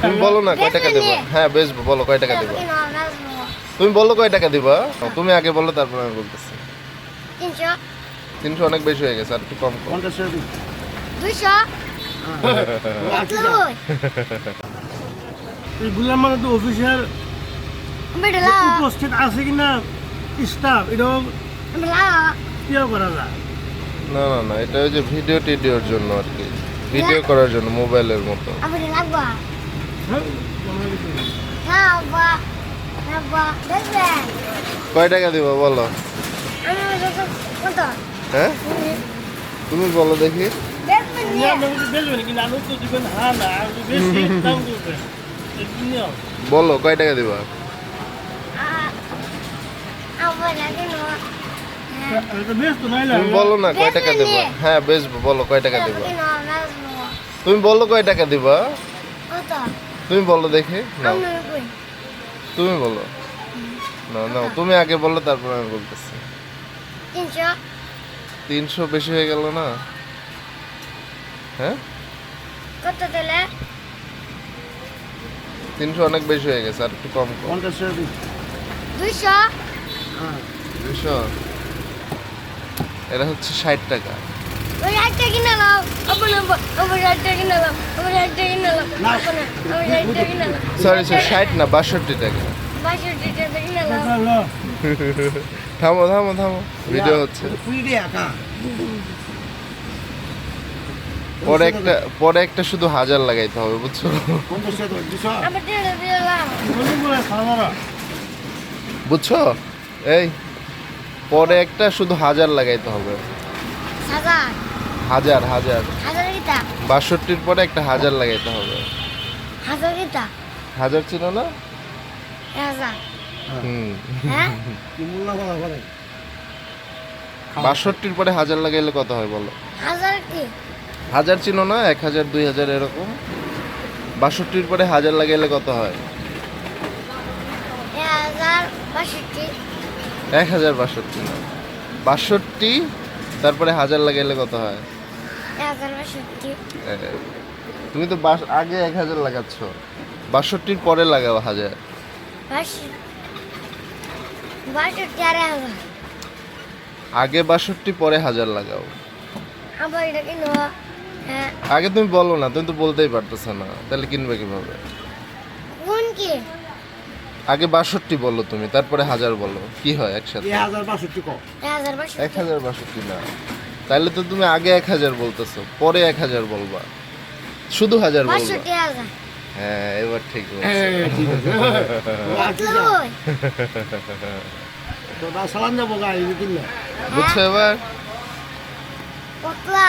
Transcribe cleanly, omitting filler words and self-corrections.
তুমি বলো না কয় টাকা দেবো। হ্যাঁ বেচবো, বলো কয় টাকা দেবো। তুমি বলো কয় টাকা দিবা। তুমি আগে বলো, তারপর আমি বলতেছি। 300 অনেক বেশি হয়ে গেছে, আর একটু কম কর। 200 এগুলোর মানে তো অফিসের উপস্থিত আছে কিনা স্টাফ এটাও ক্লিয়ার করা যায়। না না না, এটা ওই যে ভিডিও টিডিওর জন্য আর কি, ভিডিও করার জন্য মোবাইলের মতো। কয় টাকা দিবা বলো। হ্যাঁ তুমি বলো দেখি। বেচবেন কিন্তু আলু তো দিবেন হ্যাঁ না বেশি দাম করবেন। বলো কয় টাকা দিবা। বেশ তো নাই তুমি বলো না কয় টাকা দিবা। হ্যাঁ বেচবো, বলো কয় টাকা দিবা। তুমি বলো কয় টাকা দিবা। তুমি বলো দেখি। নাও তুমি বলো। না না, তুমি আগে বলো, তারপর আমি বলতেছি। 300 বেশি হয়ে গেল না। হ্যাঁ 300 অনেক বেশি হয়ে গেছে, আর একটু কম কর। 200 200 এটা হচ্ছে 60 টাকা। ওই একটা কিনে নাও ওই একটা কিনে নাও ওই একটা কিনে নাও ওই একটা কিনে নাও সরি 60 না 62 টাকা। 62 টাকা কিনে নাও থামো থামো থামো, ভিডিও হচ্ছে। পরে একটা শুধু 1000 লাগাইতে হবে, বুঝছো। আবার দিলাম বুঝছো, এই পরে একটা শুধু 1000 লাগাইতে হবে। 1000 হাজার কিটা 62 পরে একটা 1000 লাগাইতে হবে। হাজার কিটা 1000 ছিল না। হাজার হুম হ্যাঁ 62 পরে 1000 লাগাইলে কত হয় বলো। হাজার কি 1000 ছিল না, 1000 2000 এরকম। 62 পরে 1000 লাগাইলে কত হয়। 1062 1062 না, 62 তারপরে 1000 লাগাইলে কত হয়। 1062 তুমি তো আগে 1000 লাগাচ্ছ, 62 পরে লাগাও 1000। 62 আগে 62 পরে 1000 লাগাও। আবার এটা কিনো হ্যাঁ আগে তুমি বলো না, তুমি তো বলতেই পারতেছ না, তাহলে কিনবে কিভাবে। কোন কি আগে 62 বলো তুমি, তারপরে 1000 বলো, কি হয় একসাথে। 1062 1062 না, তাহলে তো তুমি আগে 1000 বলতেছো, পরে 1000 বলবা, শুধু 1000 বলবা। 62,000 হ্যাঁ এবার ঠিক বলছো। সালাম যাবো গাড়ি কিনলে বুঝছো এবার। পতলা